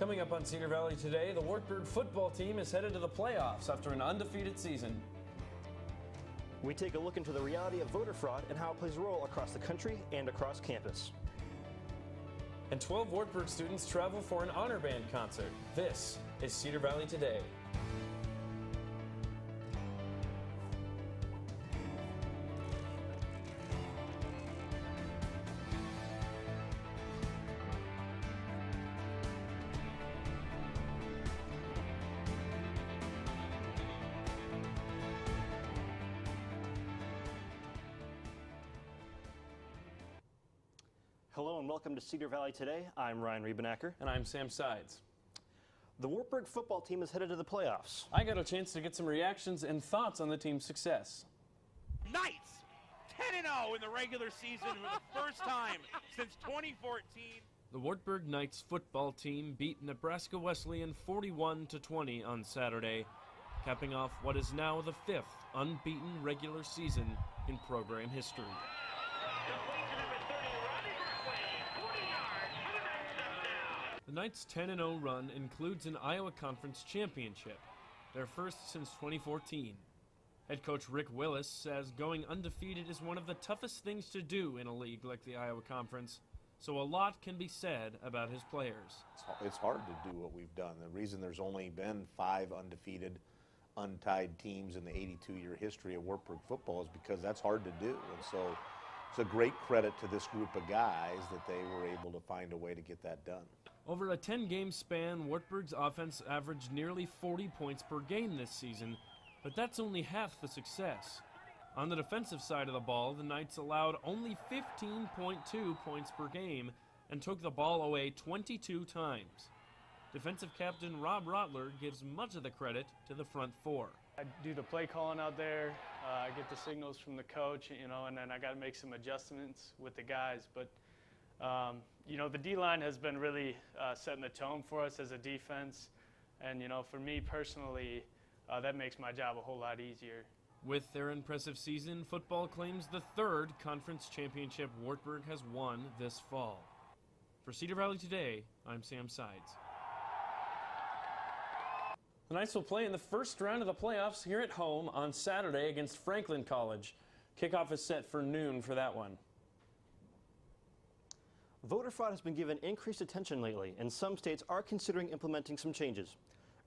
Coming up on Cedar Valley today, the Wartburg football team is headed to the playoffs after an undefeated season. We take a look into the reality of voter fraud and how it plays a role across the country and across campus. And 12 Wartburg students travel for an honor band concert. This is Cedar Valley Today. Hello and welcome to Cedar Valley Today. I'm Ryan Riebenacker. And I'm Sam Sides. The Wartburg football team is headed to the playoffs. I got a chance to get some reactions and thoughts on the team's success. Knights 10-0 in the regular season for the first time since 2014. The Wartburg Knights football team beat Nebraska Wesleyan 41-20 on Saturday, capping off what is now the 5th unbeaten regular season in program history. The Knights' 10-0 run includes an Iowa Conference championship, their first since 2014. Head coach Rick Willis says going undefeated is one of the toughest things to do in a league like the Iowa Conference, so a lot can be said about his players. It's hard to do what we've done. The reason there's only been 5 undefeated, untied teams in the 82-year history of Wartburg football is because that's hard to do. And so it's a great credit to this group of guys that they were able to find a way to get that done. Over a 10-game span, Wartburg's offense averaged nearly 40 points per game this season, but that's only half the success. On the defensive side of the ball, the Knights allowed only 15.2 points per game and took the ball away 22 times. Defensive captain Rob Rotler gives much of the credit to the front four. I do the play calling out there, I get the signals from the coach, and then I got to make some adjustments with the guys. But the D-line has been really setting the tone for us as a defense. And, for me personally, that makes my job a whole lot easier. With their impressive season, football claims the 3rd conference championship Wartburg has won this fall. For Cedar Valley Today, I'm Sam Sides. The Knights will play in the first round of the playoffs here at home on Saturday against Franklin College. Kickoff is set for noon for that one. Voter fraud has been given increased attention lately, and some states are considering implementing some changes.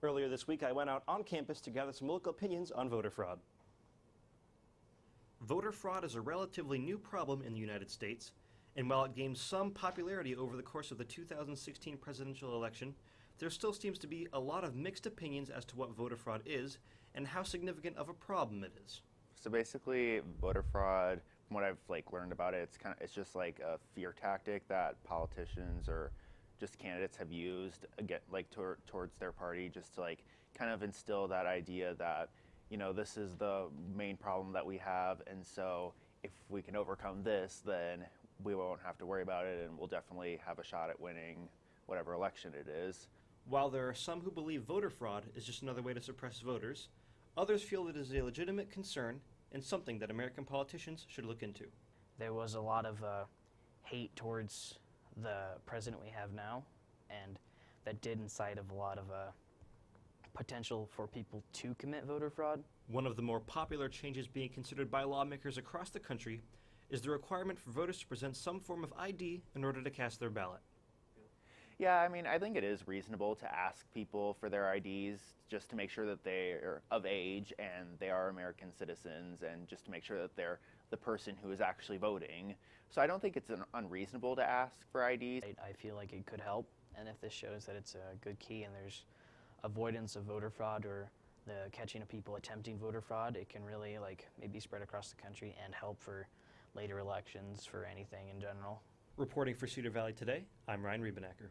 Earlier this week, I went out on campus to gather some local opinions on voter fraud. Voter fraud is a relatively new problem in the United States, and while it gained some popularity over the course of the 2016 presidential election, there still seems to be a lot of mixed opinions as to what voter fraud is and how significant of a problem it is. So basically, voter fraud, from what I've learned about it, it's just like a fear tactic that politicians or just candidates have used towards their party, just to kind of instill that idea that this is the main problem that we have, and so if we can overcome this, then we won't have to worry about it, and we'll definitely have a shot at winning whatever election it is. While there are some who believe voter fraud is just another way to suppress voters, others feel it is a legitimate concern and something that American politicians should look into. There was a lot of hate towards the president we have now, and that did incite of a lot of potential for people to commit voter fraud. One of the more popular changes being considered by lawmakers across the country is the requirement for voters to present some form of ID in order to cast their ballot. Yeah, I think it is reasonable to ask people for their IDs just to make sure that they are of age and they are American citizens, and just to make sure that they're the person who is actually voting. So I don't think it's unreasonable to ask for IDs. I feel like it could help, and if this shows that it's a good key and there's avoidance of voter fraud or the catching of people attempting voter fraud, it can really maybe spread across the country and help for later elections, for anything in general. Reporting for Cedar Valley Today, I'm Ryan Riebenacker.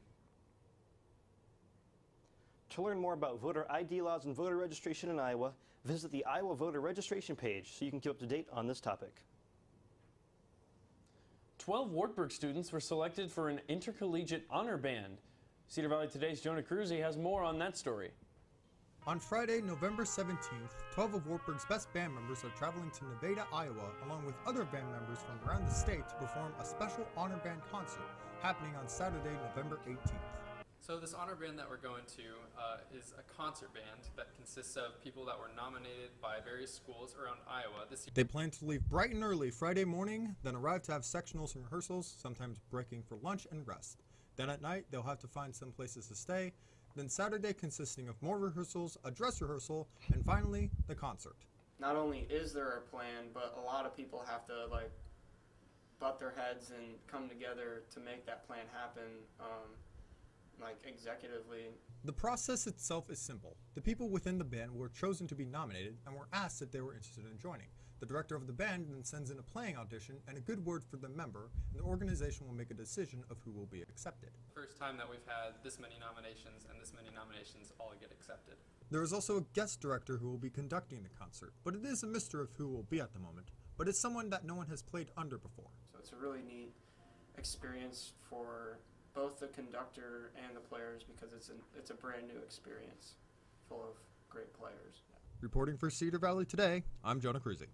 To learn more about voter ID laws and voter registration in Iowa, visit the Iowa voter registration page so you can keep up to date on this topic. 12 Wartburg students were selected for an intercollegiate honor band. Cedar Valley Today's Jonah Cruzy has more on that story. On Friday, November 17th, 12 of Wartburg's best band members are traveling to Nevada, Iowa, along with other band members from around the state to perform a special honor band concert happening on Saturday, November 18th. So this honor band that we're going to is a concert band that consists of people that were nominated by various schools around Iowa this year. They plan to leave bright and early Friday morning, then arrive to have sectionals and rehearsals, sometimes breaking for lunch and rest. Then at night, they'll have to find some places to stay. Then Saturday consisting of more rehearsals, a dress rehearsal, and finally, the concert. Not only is there a plan, but a lot of people have to butt their heads and come together to make that plan happen, executively. The process itself is simple. The people within the band were chosen to be nominated and were asked if they were interested in joining. The director of the band then sends in a playing audition and a good word for the member, and the organization will make a decision of who will be accepted. First time that we've had this many nominations and this many nominations all get accepted. There is also a guest director who will be conducting the concert, but it is a mystery of who will be at the moment, but it's someone that no one has played under before. So it's a really neat experience for both the conductor and the players because it's a brand new experience full of great players. Reporting for Cedar Valley Today, I'm Jonah Cruzy.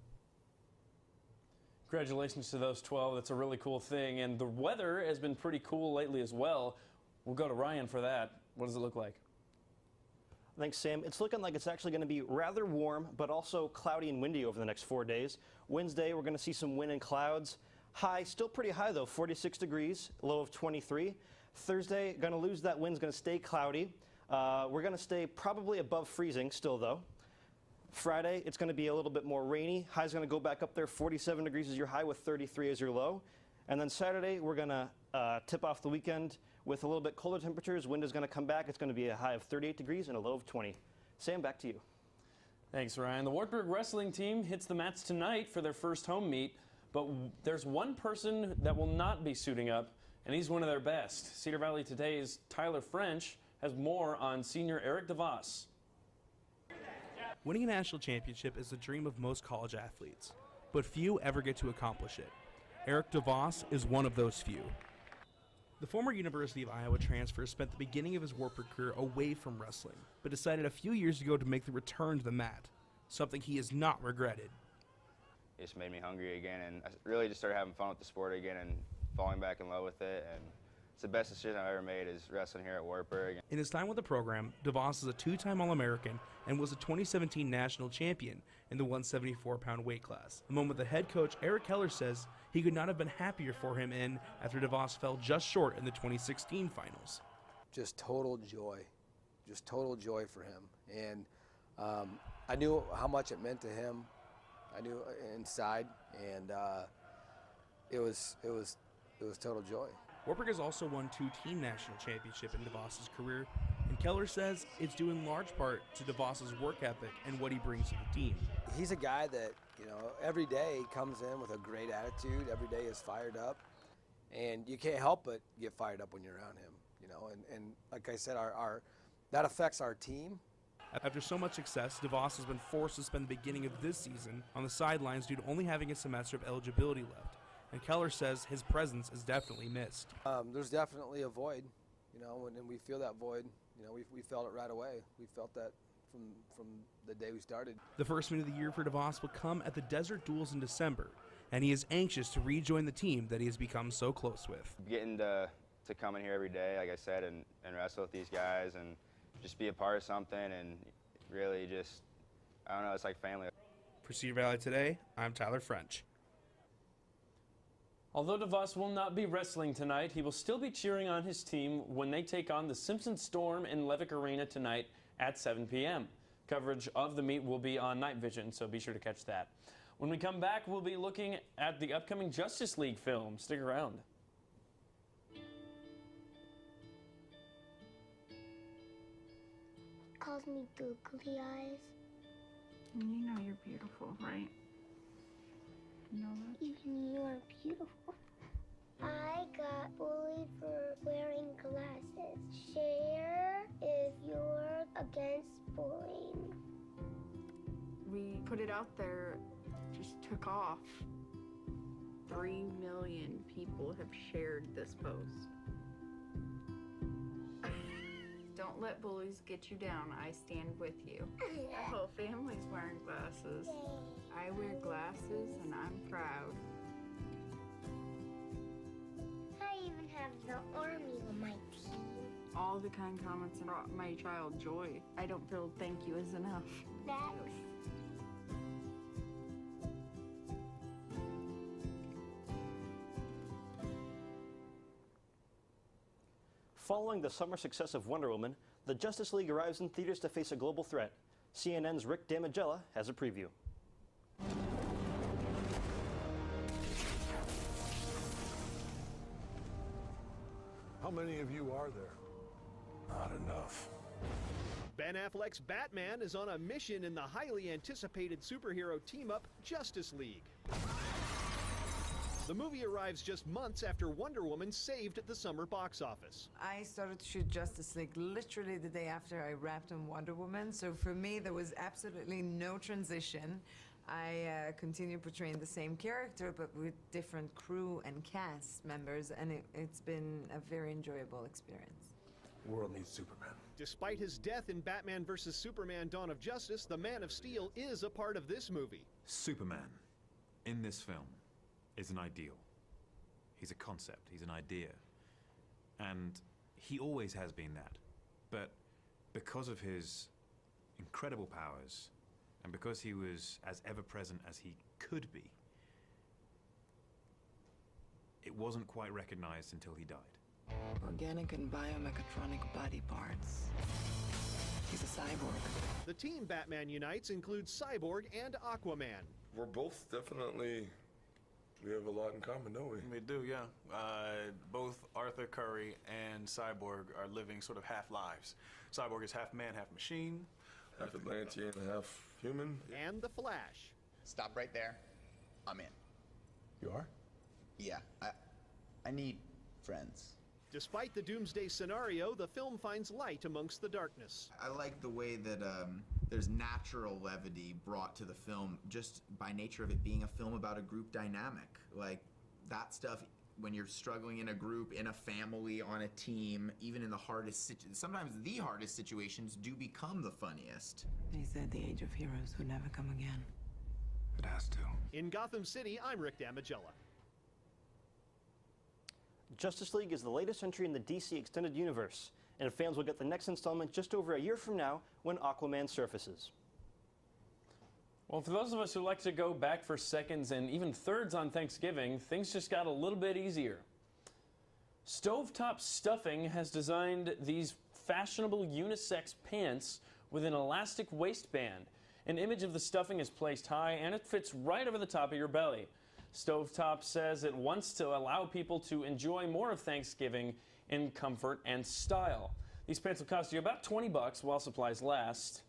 Congratulations to those 12. That's a really cool thing. And the weather has been pretty cool lately as well. We'll go to Ryan for that. What does it look like? Thanks, Sam. It's looking like it's actually going to be rather warm, but also cloudy and windy over the next 4 days. Wednesday, we're going to see some wind and clouds. High, still pretty high though, 46 degrees, low of 23. Thursday, going to lose that wind, going to stay cloudy. We're going to stay probably above freezing still though. Friday, it's going to be a little bit more rainy. High's going to go back up there, 47 degrees is your high with 33 as your low. And then Saturday, we're going to tip off the weekend with a little bit colder temperatures. Wind is going to come back. It's going to be a high of 38 degrees and a low of 20. Sam, back to you. Thanks, Ryan. The Wartburg wrestling team hits the mats tonight for their first home meet, but there's one person that will not be suiting up, and he's one of their best. Cedar Valley Today's Tyler French has more on senior Eric DeVos. Winning a national championship is the dream of most college athletes, but few ever get to accomplish it. Eric DeVos is one of those few. The former University of Iowa transfer spent the beginning of his Wartburg career away from wrestling, but decided a few years ago to make the return to the mat, something he has not regretted. It just made me hungry again, and I really just started having fun with the sport again and falling back in love with it. And it's the best decision I've ever made is wrestling here at Wartburg. In his time with the program, DeVos is a two-time All-American and was a 2017 national champion in the 174-pound weight class, a moment the head coach Eric Keller says he could not have been happier for him in after DeVos fell just short in the 2016 finals. Just total joy for him. And I knew how much it meant to him. I knew inside, and it was total joy. Wartburg has also won 2 team national championships in DeVos' career, and Keller says it's due in large part to DeVos' work ethic and what he brings to the team. He's a guy that, every day comes in with a great attitude, every day is fired up, and you can't help but get fired up when you're around him, and like I said, that affects our team. After so much success, DeVos has been forced to spend the beginning of this season on the sidelines due to only having a semester of eligibility left. And Keller says his presence is definitely missed. There's definitely a void, and we feel that void. We felt it right away. We felt that from the day we started. The first meet of the year for DeVos will come at the Desert Duels in December, and he is anxious to rejoin the team that he has become so close with. Getting to come in here every day, like I said, and wrestle with these guys and just be a part of something and really just, I don't know, it's like family. For Cedar Valley Today, I'm Tyler French. Although DeVos will not be wrestling tonight, he will still be cheering on his team when they take on the Simpson Storm in Levick Arena tonight at 7 p.m. Coverage of the meet will be on Night Vision, so be sure to catch that. When we come back, we'll be looking at the upcoming Justice League film. Stick around. Calls me googly eyes. You know you're beautiful, right? You know that? Even you are beautiful. I got bullied for wearing glasses. Share if you're against bullying. We put it out there, just took off. 3 million people have shared this post. Don't let bullies get you down. I stand with you. Our whole family's wearing glasses. I wear glasses and I'm proud. I even have the army on my team. all the kind comments and brought my child joy. I don't feel thank you is enough. Next. Following the summer success of Wonder Woman, the Justice League arrives in theaters to face a global threat. CNN's Rick Damigella has a preview. How many of you are there? Not enough. Ben Affleck's Batman is on a mission in the highly anticipated superhero team-up Justice League. The movie arrives just months after Wonder Woman saved the summer box office. I started to shoot Justice League literally the day after I wrapped on Wonder Woman, so for me there was absolutely no transition. I continued portraying the same character but with different crew and cast members, and it's been a very enjoyable experience. The world needs Superman. Despite his death in Batman vs. Superman: Dawn of Justice, the Man of Steel is a part of this movie. Superman, in this film, is an ideal. He's a concept, he's an idea. And he always has been that. But because of his incredible powers, and because he was as ever-present as he could be, it wasn't quite recognized until he died. Organic and biomechatronic body parts. He's a cyborg. The team Batman unites includes Cyborg and Aquaman. We're both definitely, we have a lot in common, don't we? We do, yeah. Both Arthur Curry and Cyborg are living sort of half lives. Cyborg is half man, half machine. Half Atlantean, half human. And the Flash. Stop right there. I'm in. You are? Yeah, I need friends. Despite the doomsday scenario, the film finds light amongst the darkness. I like the way that there's natural levity brought to the film just by nature of it being a film about a group dynamic. Like, that stuff, when you're struggling in a group, in a family, on a team, even in the hardest, sometimes the hardest situations do become the funniest. They said the age of heroes would never come again. It has to. In Gotham City, I'm Rick Damigella. Justice League is the latest entry in the DC Extended Universe, and fans will get the next installment just over a year from now when Aquaman surfaces. Well, for those of us who like to go back for seconds and even thirds on Thanksgiving, things just got a little bit easier. Stovetop Stuffing has designed these fashionable unisex pants with an elastic waistband. An image of the stuffing is placed high and it fits right over the top of your belly. Stovetop says it wants to allow people to enjoy more of Thanksgiving in comfort and style. These pants will cost you about $20 while supplies last.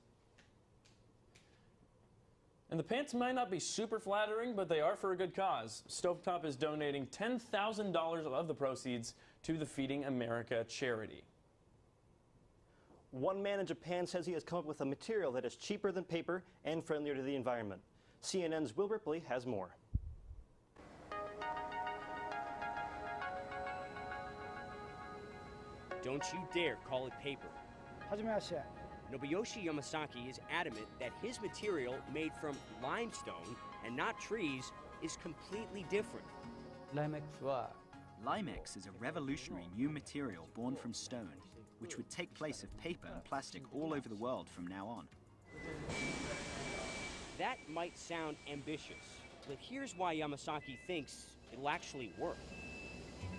And the pants might not be super flattering, but they are for a good cause. Stovetop is donating $10,000 of the proceeds to the Feeding America charity. One man in Japan says he has come up with a material that is cheaper than paper and friendlier to the environment. CNN's Will Ripley has more. Don't you dare call it paper. Nobuyoshi Yamasaki is adamant that his material, made from limestone and not trees, is completely different. Limex is a revolutionary new material born from stone, which would take place of paper and plastic all over the world from now on. That might sound ambitious, but here's why Yamasaki thinks it'll actually work.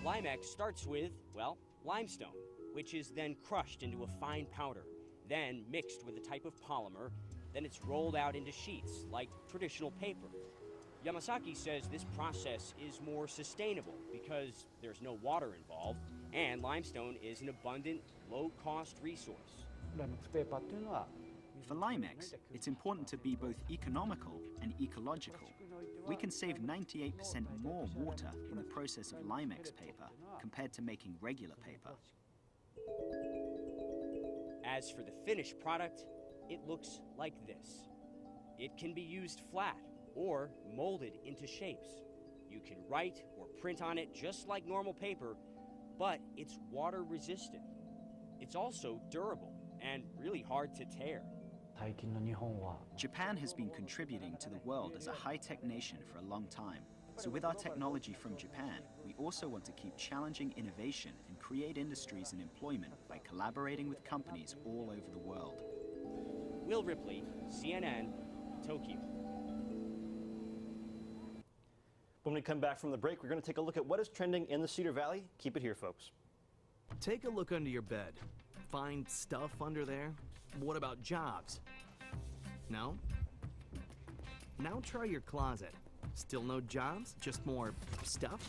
Limex starts with, well, limestone, which is then crushed into a fine powder, then mixed with a type of polymer, then it's rolled out into sheets, like traditional paper. Yamasaki says this process is more sustainable because there's no water involved, and limestone is an abundant, low-cost resource. For Limex, it's important to be both economical and ecological. We can save 98% more water in the process of Limex paper compared to making regular paper. As for the finished product, it looks like this. It can be used flat or molded into shapes. You can write or print on it just like normal paper, but it's water resistant. It's also durable and really hard to tear. Japan has been contributing to the world as a high-tech nation for a long time. So with our technology from Japan, we also want to keep challenging innovation and create industries and employment by collaborating with companies all over the world. Will Ripley, CNN, Tokyo. When we come back from the break, we're going to take a look at what is trending in the Cedar Valley. Keep it here, folks. Take a look under your bed. Find stuff under there? What about jobs? No? Now try your closet. Still no jobs? Just more stuff?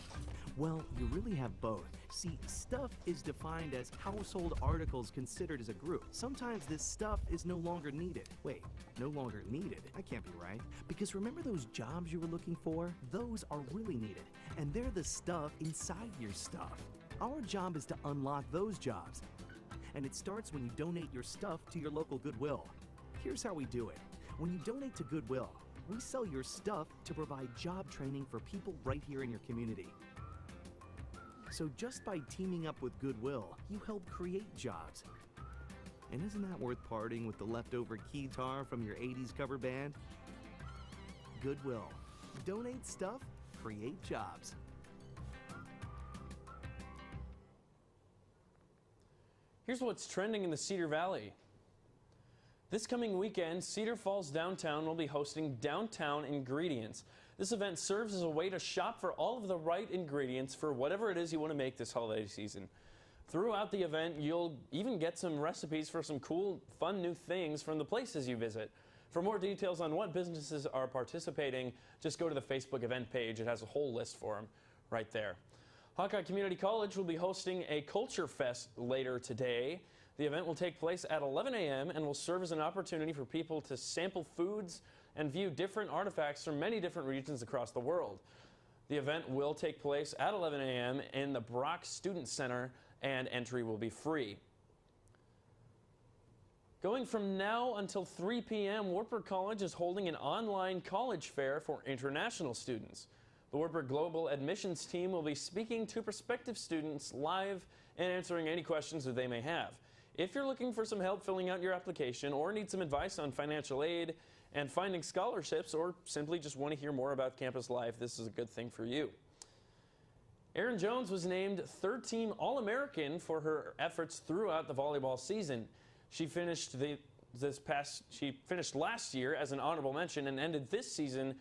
Well, you really have both. See, stuff is defined as household articles considered as a group. Sometimes this stuff is no longer needed. Wait, no longer needed? That can't be right. Because remember those jobs you were looking for? Those are really needed. And they're the stuff inside your stuff. Our job is to unlock those jobs. And it starts when you donate your stuff to your local Goodwill. Here's how we do it. When you donate to Goodwill, we sell your stuff to provide job training for people right here in your community. So just by teaming up with Goodwill, you help create jobs. And isn't that worth parting with the leftover keytar from your 80s cover band? Goodwill. Donate stuff, create jobs. Here's what's trending in the Cedar Valley. This coming weekend, Cedar Falls Downtown will be hosting Downtown Ingredients. This event serves as a way to shop for all of the right ingredients for whatever it is you want to make this holiday season. Throughout the event, you'll even get some recipes for some cool, fun new things from the places you visit. For more details on what businesses are participating, just go to the Facebook event page. It has a whole list for them right there. Hawkeye Community College will be hosting a Culture Fest later today. The event will take place at 11 a.m. and will serve as an opportunity for people to sample foods and view different artifacts from many different regions across the world. The event will take place at 11 a.m. in the Brock Student Center, and entry will be free. Going from now until 3 p.m., Wartburg College is holding an online college fair for international students. The Wartburg Global Admissions team will be speaking to prospective students live and answering any questions that they may have. If you're looking for some help filling out your application or need some advice on financial aid and finding scholarships, or simply just want to hear more about campus life, this is a good thing for you. Erin Jones was named third-team All-American for her efforts throughout the volleyball season. She finished last year as an honorable mention and ended this season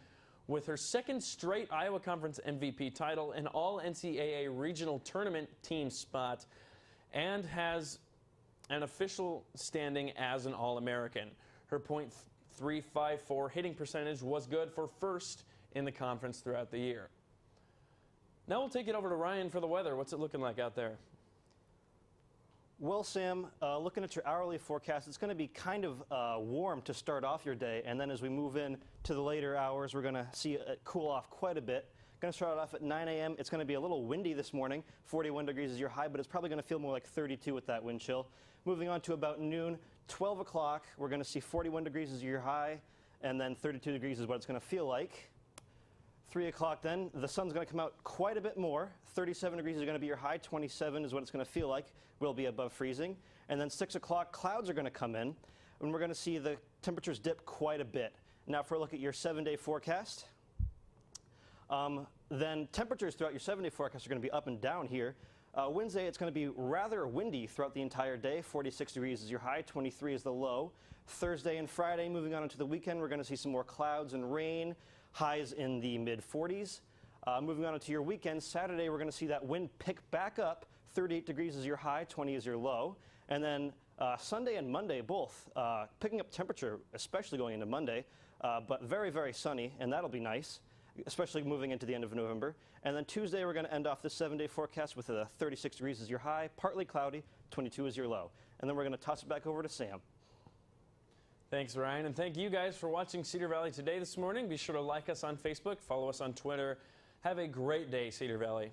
with her second straight Iowa Conference MVP title, an All-NCAA regional tournament team spot, and has an official standing as an All-American. Her .354 hitting percentage was good for first in the conference throughout the year. Now we'll take it over to Ryan for the weather. What's it looking like out there? Well, Sam, looking at your hourly forecast, it's going to be kind of warm to start off your day, and then as we move in to the later hours, we're going to see it cool off quite a bit. Going to start off at 9 a.m. It's going to be a little windy this morning. 41 degrees is your high, but it's probably going to feel more like 32 with that wind chill. Moving on to about noon, 12 o'clock, we're going to see 41 degrees is your high, and then 32 degrees is what it's going to feel like. 3 o'clock then, the sun's going to come out quite a bit more. 37 degrees is going to be your high, 27 is what it's going to feel like. Will be above freezing. And then 6 o'clock, clouds are going to come in, and we're going to see the temperatures dip quite a bit. Now for a look at your 7-day forecast, then temperatures throughout your 7-day forecast are going to be up and down here. Wednesday, it's going to be rather windy throughout the entire day. 46 degrees is your high, 23 is the low. Thursday and Friday, moving on into the weekend, we're going to see some more clouds and rain. Highs in the mid-40s. Moving on into your weekend, Saturday, we're going to see that wind pick back up. 38 degrees is your high, 20 is your low. And then Sunday and Monday, both picking up temperature, especially going into Monday, but very, very sunny, and that'll be nice, especially moving into the end of November. And then Tuesday, we're going to end off this 7-day forecast with 36 degrees is your high, partly cloudy, 22 is your low. And then we're going to toss it back over to Sam. Thanks, Ryan, and thank you guys for watching Cedar Valley Today this morning. Be sure to like us on Facebook, follow us on Twitter. Have a great day, Cedar Valley.